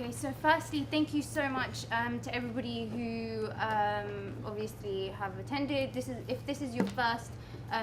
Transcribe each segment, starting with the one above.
Okay, so firstly, thank you so much to everybody who obviously have attended. If this is your first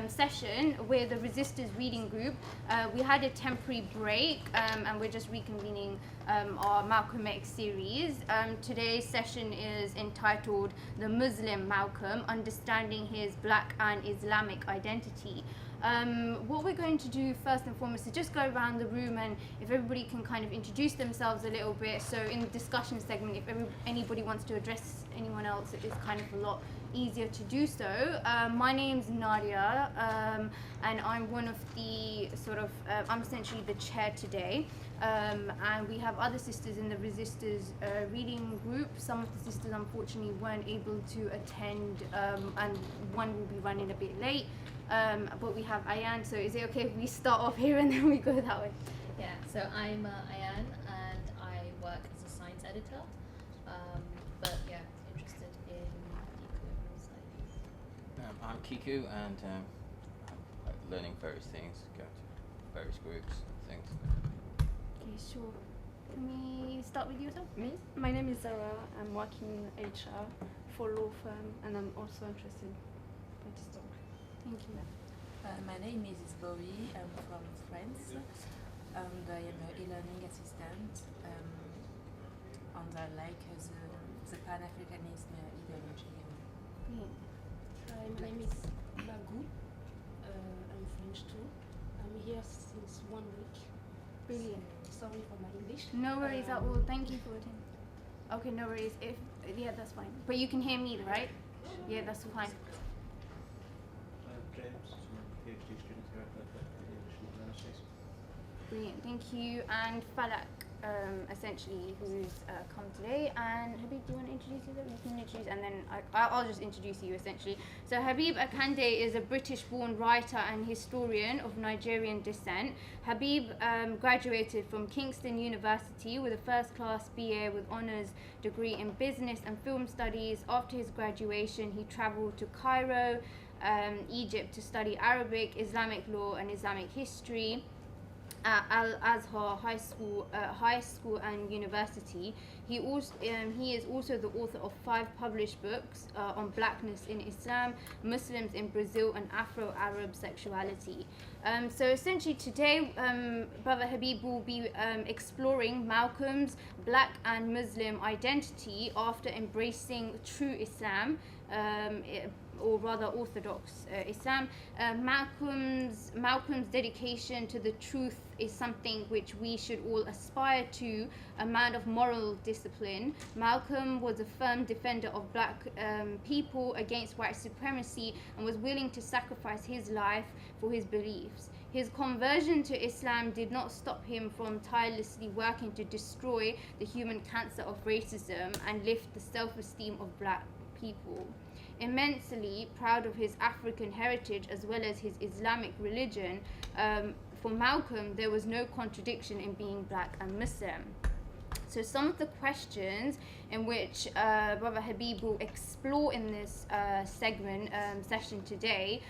session, we're the Resistors Reading Group. We had a temporary break and we're just reconvening our Malcolm X series. Today's session is entitled The Muslim Malcolm, Understanding His Black and Islamic Identity. What we're going to do first and foremost is just go around the room, and if everybody can kind of introduce themselves a little bit. So in the discussion segment, if anybody wants to address anyone else, it's kind of a lot easier to do so. My name's Nadia, and I'm one of the I'm essentially the chair today. And we have other sisters in the Resistors reading group. Some of the sisters unfortunately weren't able to attend, and one will be running a bit late. But we have Ayan, so is it okay if we start off here and then we go that way? Yeah, so I'm Ayan and I work as a science editor, but yeah, interested in decolonial studies. I'm Kiku and I'm learning various things, going to various groups and things. Okay, sure. Can we start with yourself? Me? My name is Zara. I'm working in HR for law firm, and I'm also interested in this talk. Thank you. My name is Isbowi. I'm from France, and I am an e-learning assistant. And I like the Pan-Africanism ideology. My name is Magou. I'm French too. I'm here since 1 week. Brilliant. Sorry for my English. No worries at all. Thank you for attending. Okay, no worries. Yeah, that's fine. But you can hear me, right? Yeah, that's fine. James, I'm a PhD student here at the English and Humanities. Brilliant, thank you. And Falak, essentially, who's come today. And Habib, do you want to introduce yourself? You can introduce, and then I'll just introduce you, essentially. So Habib Akande is a British-born writer and historian of Nigerian descent. Habib graduated from Kingston University with a first-class BA with honours degree in business and film studies. After his graduation, he travelled to Cairo, Egypt, to study Arabic, Islamic law and Islamic history at Al-Azhar High School and University. He is also the author of 5 published books on blackness in Islam, Muslims in Brazil and Afro-Arab sexuality. So essentially today, Brother Habib will be exploring Malcolm's black and Muslim identity after embracing true Islam, or rather Orthodox Islam. Malcolm's dedication to the truth is something which we should all aspire to, a man of moral discipline. Malcolm was a firm defender of black people against white supremacy and was willing to sacrifice his life for his beliefs. His conversion to Islam did not stop him from tirelessly working to destroy the human cancer of racism and lift the self-esteem of black people. Immensely proud of his African heritage as well as his Islamic religion, for Malcolm there was no contradiction in being black and Muslim. So some of the questions in which Brother Habib will explore in this session today,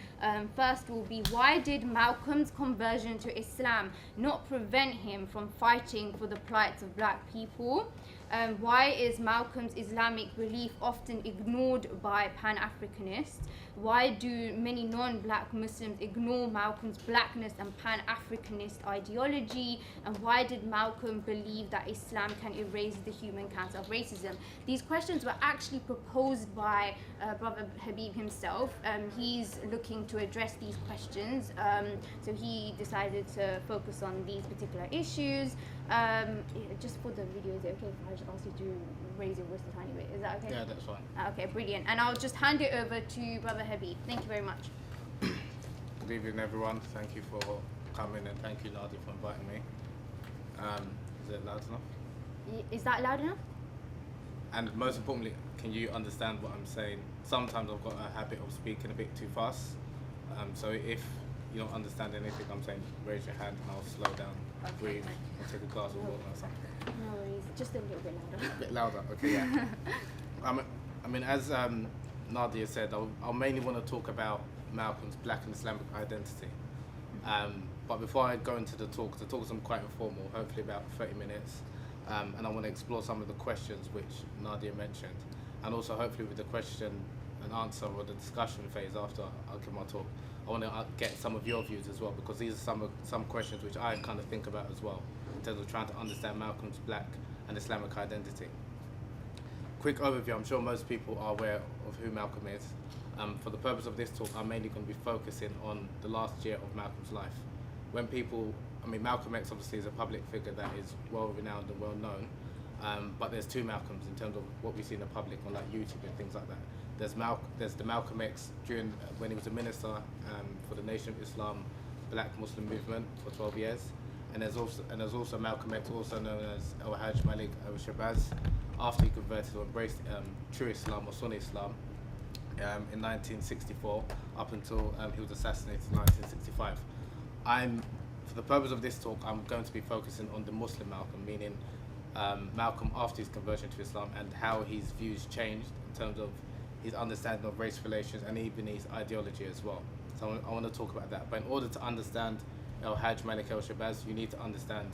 first will be, why did Malcolm's conversion to Islam not prevent him from fighting for the plights of black people? Why is Malcolm's Islamic belief often ignored by Pan-Africanists? Why do many non-black Muslims ignore Malcolm's blackness and Pan-Africanist ideology? And why did Malcolm believe that Islam can erase the human cancer of racism? These questions were actually proposed by Brother Habib himself. He's looking to address these questions, so he decided to focus on these particular issues. Just for the video, is it okay if I just ask you to raise your voice a tiny bit? Is that okay? Yeah, that's fine. Okay, brilliant. And I'll just hand it over to Brother Habib. Thank you very much. Good evening, everyone. Thank you for coming, and thank you, Nadia, for inviting me. Is it loud enough? Is that loud enough? And most importantly, can you understand what I'm saying? Sometimes I've got a habit of speaking a bit too fast. So if you don't understand anything I'm saying, raise your hand and I'll slow down, breathe, and take a glass of water or something. No worries, just a little bit louder. A bit louder, okay, yeah. I mean, as Nadia said, I'll mainly want to talk about Malcolm's black and Islamic identity. But before I go into the talk is quite informal, hopefully about 30 minutes. and I want to explore some of the questions which Nadia mentioned, and also hopefully with the question and answer or the discussion phase after I'll give my talk, I want to get some of your views as well, because these are some questions which I kind of think about as well in terms of trying to understand Malcolm's Black and Islamic identity. Quick overview, I'm sure most people are aware of who Malcolm is. For the purpose of this talk, I'm mainly going to be focusing on the last year of Malcolm's life. When people, Malcolm X obviously is a public figure that is well renowned and well known, but there's two Malcolms in terms of what we see in the public on like YouTube and things like that. There's the Malcolm X during when he was a minister for the Nation of Islam Black Muslim movement for 12 years, and there's also Malcolm X, also known as Al-Hajj Malik al-Shabazz, after he converted or embraced true Islam or Sunni Islam in 1964 up until he was assassinated in 1965. For the purpose of this talk, I'm going to be focusing on the Muslim Malcolm, meaning Malcolm after his conversion to Islam and how his views changed in terms of his understanding of race relations and even his ideology as well. So I want to talk about that. But in order to understand Al-Hajj Malik al-Shabazz, you need to understand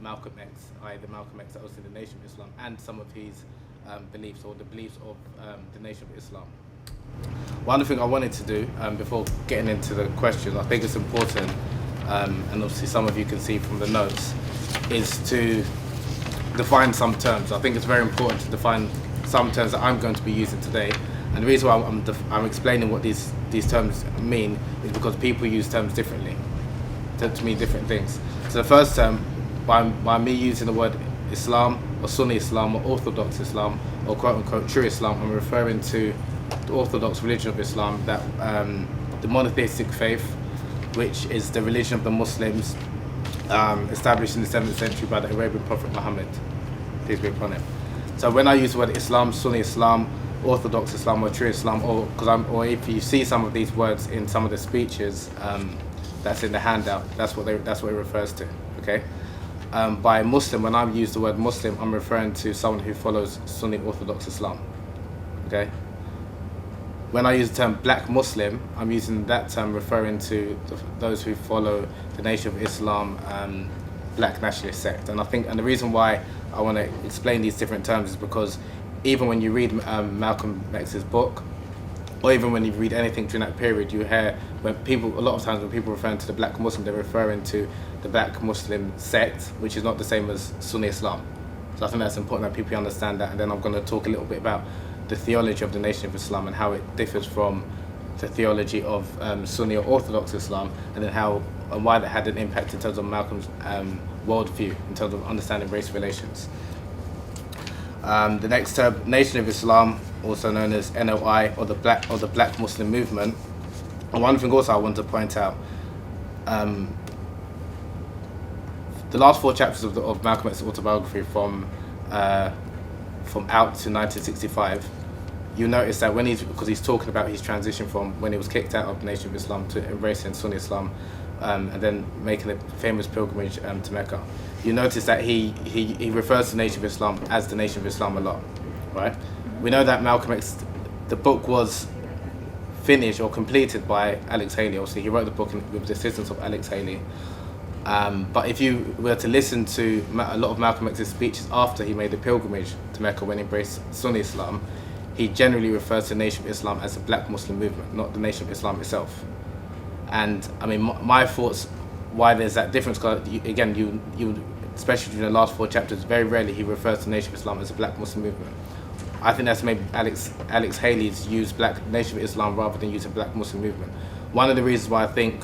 Malcolm X, i.e. the Malcolm X that was in the Nation of Islam, and some of his beliefs or the beliefs of the Nation of Islam. One thing I wanted to do before getting into the questions, I think it's important, and obviously some of you can see from the notes, is to define some terms. I think it's very important to define some terms that I'm going to be using today. And the reason why I'm explaining what these terms mean is because people use terms differently to mean different things. So the first term, by me using the word Islam or Sunni Islam or Orthodox Islam or quote unquote true Islam, I'm referring to the Orthodox religion of Islam, that the monotheistic faith, which is the religion of the Muslims established in the 7th century by the Arabian Prophet Muhammad, peace be upon him. So when I use the word Islam, Sunni Islam, Orthodox Islam or true Islam, or if you see some of these words in some of the speeches that's in the handout, that's what it refers to. Okay. By Muslim, when I use the word Muslim, I'm referring to someone who follows Sunni Orthodox Islam. Okay. When I use the term Black Muslim, I'm using that term referring to those who follow the Nation of Islam Black nationalist sect. And I think, and the reason why I want to explain these different terms is because even when you read Malcolm X's book, or even when you read anything during that period, you hear a lot of times when people referring to the Black Muslim, they're referring to the Black Muslim sect, which is not the same as Sunni Islam. So I think that's important that people understand that. And then I'm going to talk a little bit about the theology of the Nation of Islam and how it differs from the theology of Sunni or Orthodox Islam, and then how and why that had an impact in terms of Malcolm's worldview in terms of understanding race relations. The next term, Nation of Islam, also known as NOI or the Black Muslim Movement. And one thing also I want to point out, the last 4 chapters of Malcolm X's autobiography from Out to 1965, you notice that because he's talking about his transition from when he was kicked out of the Nation of Islam to embracing Sunni Islam, and then making the famous pilgrimage to Mecca. You notice that he refers to the Nation of Islam as the Nation of Islam a lot, right? We know that Malcolm X, the book was finished or completed by Alex Haley. Obviously, he wrote the book with the assistance of Alex Haley. But if you were to listen to a lot of Malcolm X's speeches after he made the pilgrimage to Mecca when he embraced Sunni Islam, he generally refers to the Nation of Islam as a Black Muslim movement, not the Nation of Islam itself. And I mean, my thoughts why there's that difference, because again, you especially during the last 4 chapters, very rarely he refers to the Nation of Islam as a Black Muslim movement. I think that's maybe Alex Haley's used Nation of Islam rather than use a Black Muslim movement. One of the reasons why I think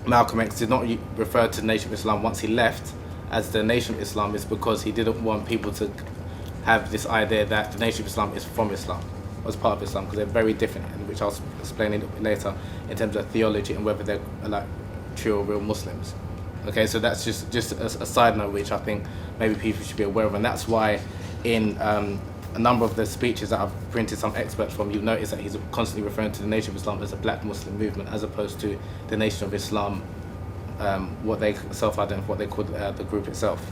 Malcolm X did not refer to the Nation of Islam once he left as the Nation of Islam is because he didn't want people to have this idea that the Nation of Islam is from Islam, was part of Islam, because they're very different, which I'll explain a little bit later in terms of theology and whether they're like true or real Muslims. Okay, so that's just a side note which I think maybe people should be aware of, and that's why in a number of the speeches that I've printed some excerpts from, you notice that he's constantly referring to the Nation of Islam as a Black Muslim movement as opposed to the Nation of Islam, what they self-identify, what they call the group itself.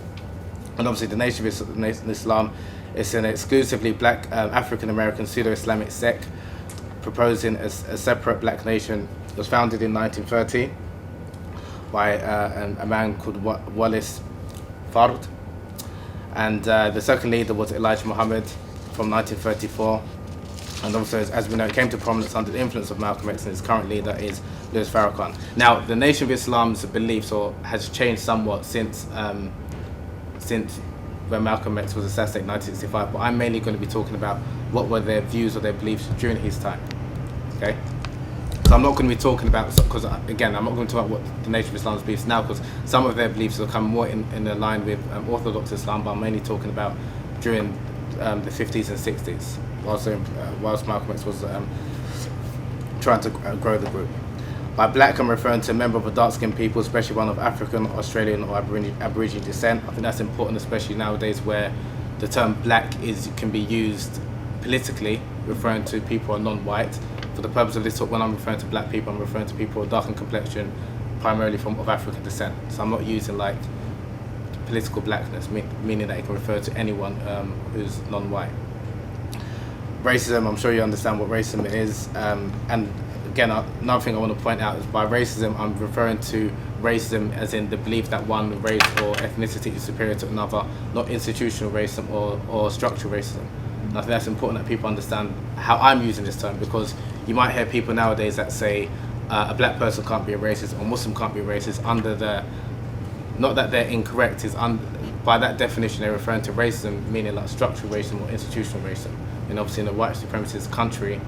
And obviously the Nation of Islam is an exclusively Black African-American pseudo-Islamic sect proposing a separate Black nation. It was founded in 1930 by a man called Wallace Fard. And the second leader was Elijah Muhammad from 1934. And also, as we know, it came to prominence under the influence of Malcolm X, and its current leader is Louis Farrakhan. Now, the Nation of Islam's beliefs has changed somewhat since when Malcolm X was assassinated in 1965, but I'm mainly going to be talking about what were their views or their beliefs during his time. Okay? So I'm not going to be talking about, because again, I'm not going to talk about what the Nation of Islam's beliefs now, because some of their beliefs will come more in line with Orthodox Islam, but I'm mainly talking about during the 50s and 60s, whilst Malcolm X was trying to grow the group. By black, I'm referring to a member of a dark-skinned people, especially one of African, Australian, or Aboriginal descent. I think that's important, especially nowadays where the term black can be used politically, referring to people who are non-white. For the purpose of this talk, when I'm referring to black people, I'm referring to people of dark in complexion, primarily of African descent. So I'm not using like political blackness, meaning that it can refer to anyone who's non-white. Racism, I'm sure you understand what racism is, and again, another thing I want to point out is by racism, I'm referring to racism as in the belief that one race or ethnicity is superior to another, not institutional racism or structural racism. And I think that's important that people understand how I'm using this term, because you might hear people nowadays that say a black person can't be a racist or Muslim can't be a racist under the, not that they're incorrect, by that definition they're referring to racism meaning like structural racism or institutional racism. And obviously in a white supremacist country,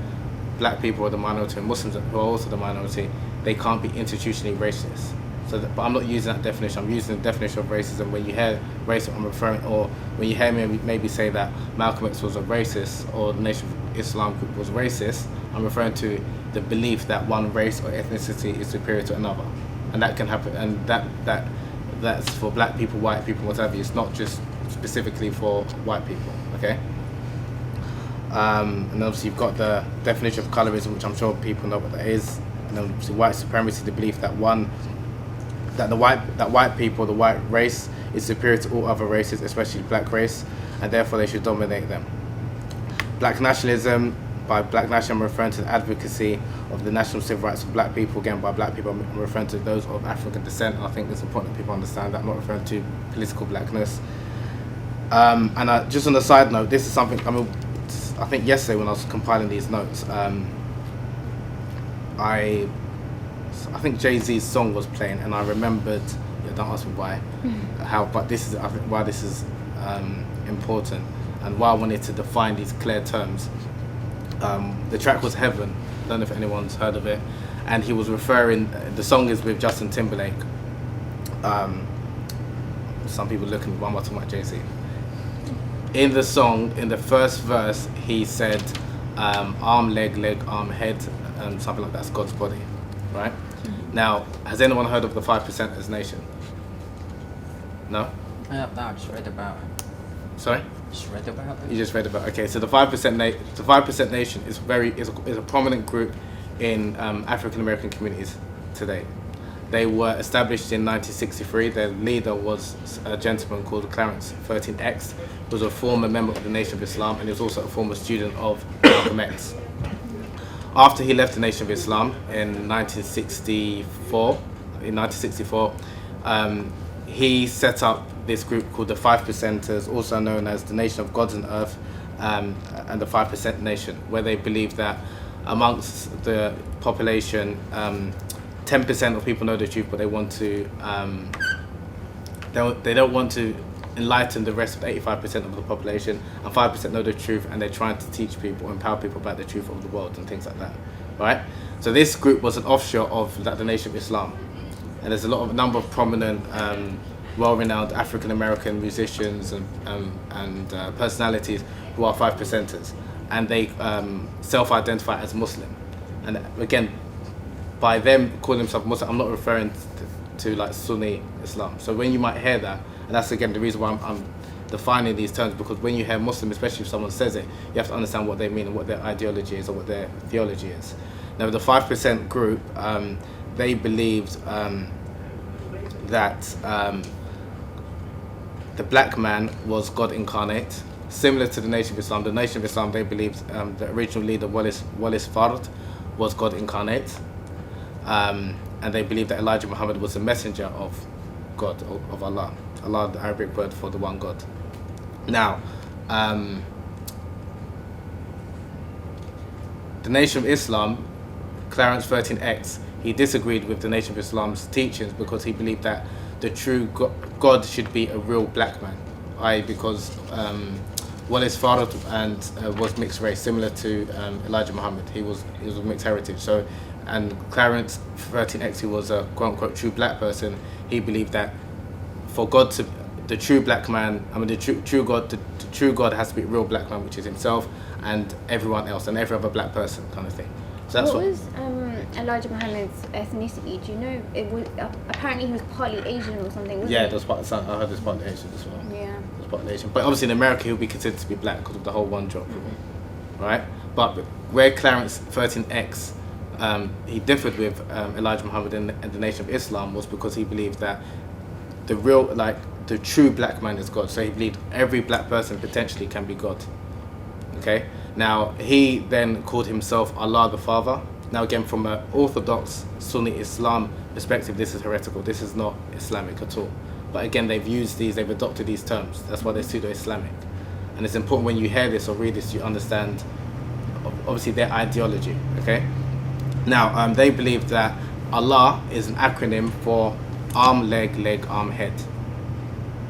black people are the minority and Muslims who are also the minority, they can't be institutionally racist. So, but I'm not using that definition. I'm using the definition of racism. When you hear racism, I'm referring, or when you hear me maybe say that Malcolm X was a racist or the Nation of Islam group was racist, I'm referring to the belief that one race or ethnicity is superior to another, and that can happen. And that's for black people, white people, whatever. It's not just specifically for white people. Okay. And obviously you've got the definition of colorism, which I'm sure people know what that is. And obviously white supremacy, the belief that white people, the white race, is superior to all other races, especially black race, and therefore they should dominate them. Black nationalism, by black nationalism I'm referring to the advocacy of the national civil rights of black people. Again, by black people I'm referring to those of African descent, and I think it's important that people understand that I'm not referring to political blackness. And just on a side note, this is something, I think yesterday when I was compiling these notes, I think Jay-Z's song was playing, and I remembered. Yeah, don't ask me why, but this is I think why this is important, and why I wanted to define these clear terms. The track was Heaven. I don't know if anyone's heard of it, and he was referring. The song is with Justin Timberlake. Some people looking at why am I talking about Jay-Z? In the song, in the first verse, he said, arm, leg, arm, head, and something like that's God's body, right? Mm-hmm. Now, has anyone heard of the 5% Nation? No? No, I just read about it. Sorry? Just read about it. You just read about it. Okay, so the 5% Nation is a prominent group in African American communities today. They were established in 1963. Their leader was a gentleman called Clarence 13X, who was a former member of the Nation of Islam, and he was also a former student of Malcolm X. After he left the Nation of Islam in 1964, he set up this group called the 5%ers, also known as the Nation of Gods and Earth, and the 5% Nation, where they believe that amongst the population, 10% of people know the truth, but they want to, they don't want to enlighten the rest of 85% of the population, and 5% know the truth, and they're trying to teach people, empower people about the truth of the world and things like that, right? So this group was an offshoot of the Nation of Islam, and there's a number of prominent, well-renowned African-American musicians and personalities who are 5%ers, and they self-identify as Muslim. And again, by them calling themselves Muslim, I'm not referring to like Sunni Islam. So when you might hear that, and that's again the reason why I'm defining these terms, because when you hear Muslim, especially if someone says it, you have to understand what they mean and what their ideology is or what their theology is. Now the 5% group, they believed that the black man was God incarnate, similar to the Nation of Islam. The Nation of Islam, they believed the original leader Wallace Fard was God incarnate. And they believe that Elijah Muhammad was a messenger of God, of Allah. Allah, the Arabic word for the one God. Now, the Nation of Islam, Clarence 13X, he disagreed with the Nation of Islam's teachings because he believed that the true God should be a real black man, i.e. because Wallace father was mixed race, similar to Elijah Muhammad. He was of mixed heritage. So, and Clarence 13X, who was a quote unquote true black person, he believed that for God to the true black man, the true God has to be a real black man, which is himself and everyone else and every other black person, kind of thing. So that's what was Elijah Muhammad's ethnicity? Do you know? It was apparently he was partly Asian or something. Wasn't yeah, he? there's part. I heard there's partly Asian as well. Yeah. There's partly Asian, but obviously in America he'll be considered to be black because of the whole one drop rule, right? But where Clarence 13X he differed with Elijah Muhammad and the Nation of Islam was because he believed that the true black man is God. So he believed every black person potentially can be God. Okay. Now he then called himself Allah the Father. Now again, from an Orthodox Sunni Islam perspective, this is heretical. This is not Islamic at all. But again, they've adopted these terms. That's why they're pseudo-Islamic. And it's important when you hear this or read this, you understand obviously their ideology. Okay. Now they believe that Allah is an acronym for arm, leg, arm, head.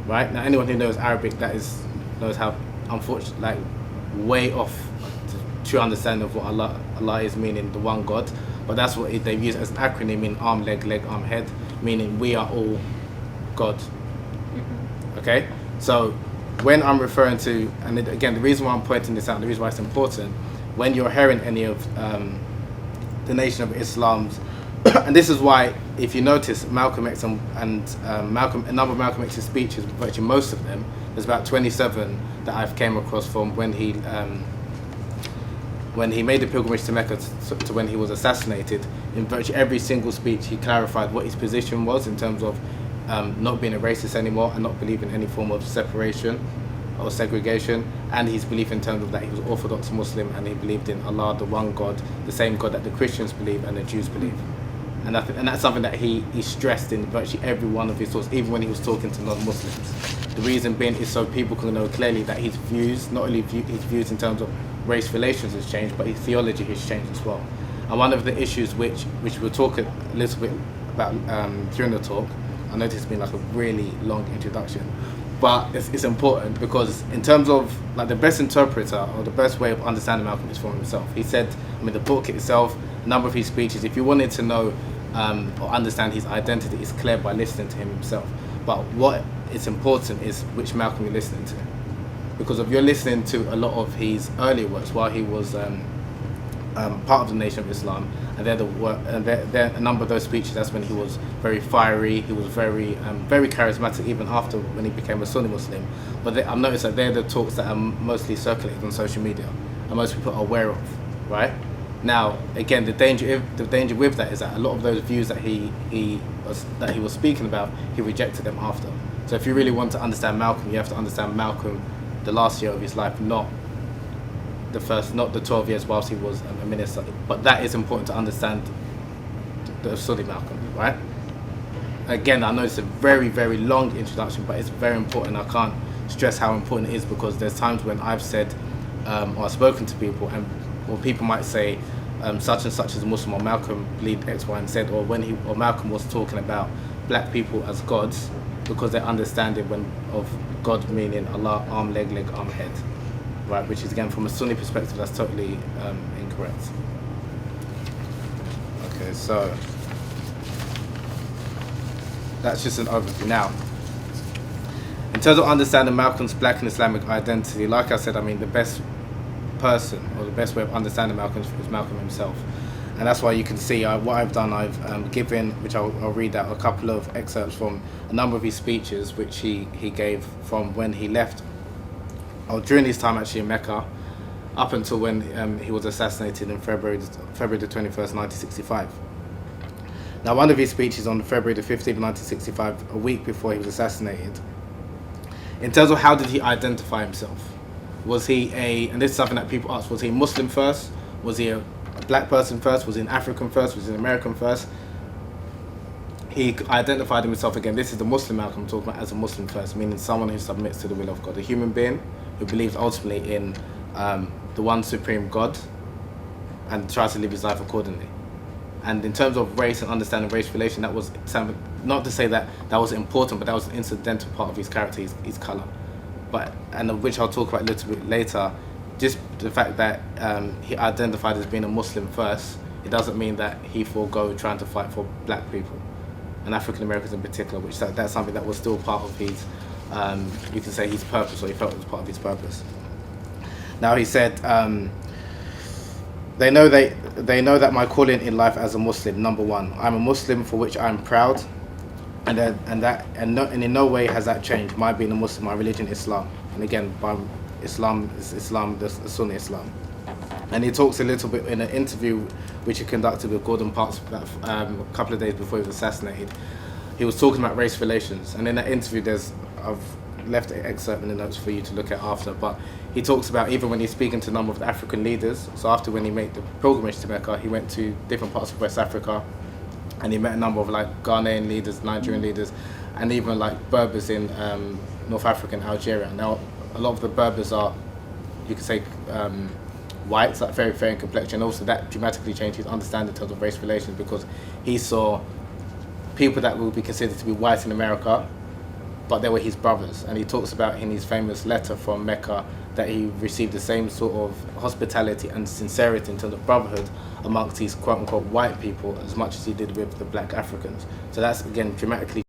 Right? Now anyone who knows Arabic knows how unfortunate, like way off the true understanding of what Allah is, meaning the one God. But that's what they've used as an acronym in arm, leg, arm, head, meaning we are all God. Okay? So when I'm referring to, and again, the reason why I'm pointing this out, the reason why it's important, when you're hearing any of the Nation of Islam's, and this is why, if you notice, Malcolm X and a number of Malcolm X's speeches, virtually most of them, there's about 27 that I've came across from when he made the pilgrimage to Mecca to when he was assassinated. In virtually every single speech, he clarified what his position was in terms of not being a racist anymore and not believing in any form of separation or segregation, and his belief in terms of that he was Orthodox Muslim and he believed in Allah, the one God, the same God that the Christians believe and the Jews believe. And that's something that he stressed in virtually every one of his talks, even when he was talking to non-Muslims. The reason being is so people can know clearly that his views, not only his views in terms of race relations has changed, but his theology has changed as well. And one of the issues which we'll talk a little bit about during the talk, I know this has been like a really long introduction, but it's important because in terms of like the best interpreter or the best way of understanding Malcolm is from himself. He said, the book itself, a number of his speeches, if you wanted to know or understand his identity, is clear by listening to him himself. But what is important is which Malcolm you're listening to, because if you're listening to a lot of his earlier works while he was part of the Nation of Islam, and they're a number of those speeches, that's when he was very fiery, he was very charismatic, even after when he became a Sunni Muslim. But I've noticed that they're the talks that are mostly circulated on social media and most people are aware of, right? Now, again, the danger with that is that a lot of those views that he was speaking about, he rejected them after. So if you really want to understand Malcolm, you have to understand Malcolm the last year of his life, not the 12 years whilst he was a minister. But that is important to understand the Sunni Malcolm, right? Again, I know it's a very, very long introduction, but it's very important. I can't stress how important it is because there's times when I've said or I've spoken to people or people might say such and such is a Muslim, or Malcolm believed X, Y, and Z, or Malcolm was talking about black people as gods because they're understanding of God meaning Allah, arm, leg, arm, head, right? Which is again from a Sunni perspective, that's totally incorrect. Okay, so that's just an overview. Now, in terms of understanding Malcolm's black and Islamic identity, like I said, the best person or the best way of understanding Malcolm is Malcolm himself, and that's why you can see what I've done. I've given, which I'll read out a couple of excerpts from a number of his speeches which he gave from when he left, or during his time actually in Mecca, up until when he was assassinated in February the 21st, 1965. Now, one of his speeches on February the 15th, 1965, a week before he was assassinated, in terms of how did he identify himself? Was he and this is something that people ask, was he Muslim first? Was he a black person first? Was he an African first? Was he an American first? he identified himself again. This is the Muslim Malcolm talking about, as a Muslim first, meaning someone who submits to the will of God, a human being who believes ultimately in the one supreme God and tries to live his life accordingly. And in terms of race and understanding race relation, that was something, not to say that that was important, but that was an incidental part of his character, his colour. But, and of which I'll talk about a little bit later, just the fact that he identified as being a Muslim first, it doesn't mean that he forego trying to fight for black people and African Americans in particular, which that's something that was still part of his, you can say, his purpose, or he felt it was part of his purpose. Now he said, they know that my calling in life as a Muslim, number one, I'm a Muslim for which I'm proud, and in no way has that changed. My being a Muslim, my religion, Islam, and again, by Islam is Islam, the Sunni Islam. And he talks a little bit in an interview which he conducted with Gordon Parks a couple of days before he was assassinated. He was talking about race relations, and in that interview, I've left an excerpt in the notes for you to look at after, but he talks about even when he's speaking to a number of the African leaders, so after when he made the pilgrimage to Mecca, he went to different parts of West Africa, and he met a number of like Ghanaian leaders, Nigerian leaders, and even like Berbers in North Africa and Algeria. Now, a lot of the Berbers are, you could say, whites, like very fair in complexion. Also, that dramatically changed his understanding in terms of race relations, because he saw people that would be considered to be white in America, but they were his brothers. And he talks about in his famous letter from Mecca that he received the same sort of hospitality and sincerity in terms of brotherhood amongst these quote-unquote white people as much as he did with the black Africans. So that's, again, dramatically